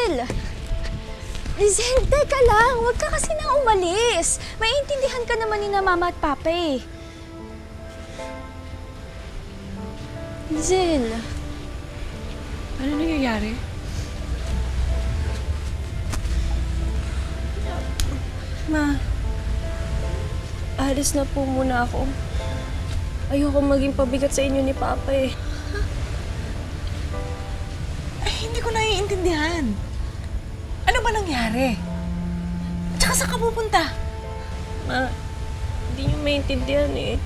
Lizel! Lizel, teka lang. Huwag ka kasi nang umalis. Maiintindihan ka naman ni na Mama at Papa eh. Lizel. Ano nangyayari? Ma, alis na po muna ako. Ayoko maging pabigat sa inyo ni Papa eh. Ay, hindi ko naiintindihan. Ano ba nangyari? Tsaka saan ka pupunta? Ma, hindi niyo maintindihan eh.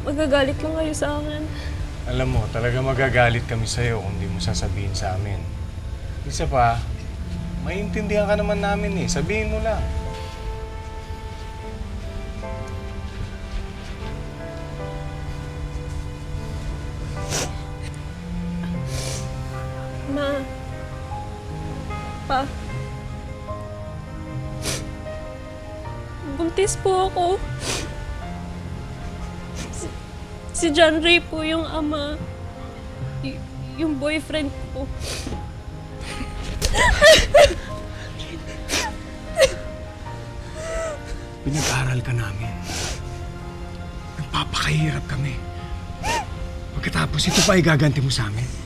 Magagalit lang kayo sa akin. Alam mo, talaga magagalit kami sa'yo kung di mo sasabihin sa amin. Isa pa, maiintindihan ka naman namin eh. Sabihin mo lang. Ma, Pa, buntis po ako. Si John Ray po yung ama. Yung boyfriend ko. Pinag-aral ka namin. Nagpapakahirap kami. Pagkatapos ito pa igaganti mo sa amin.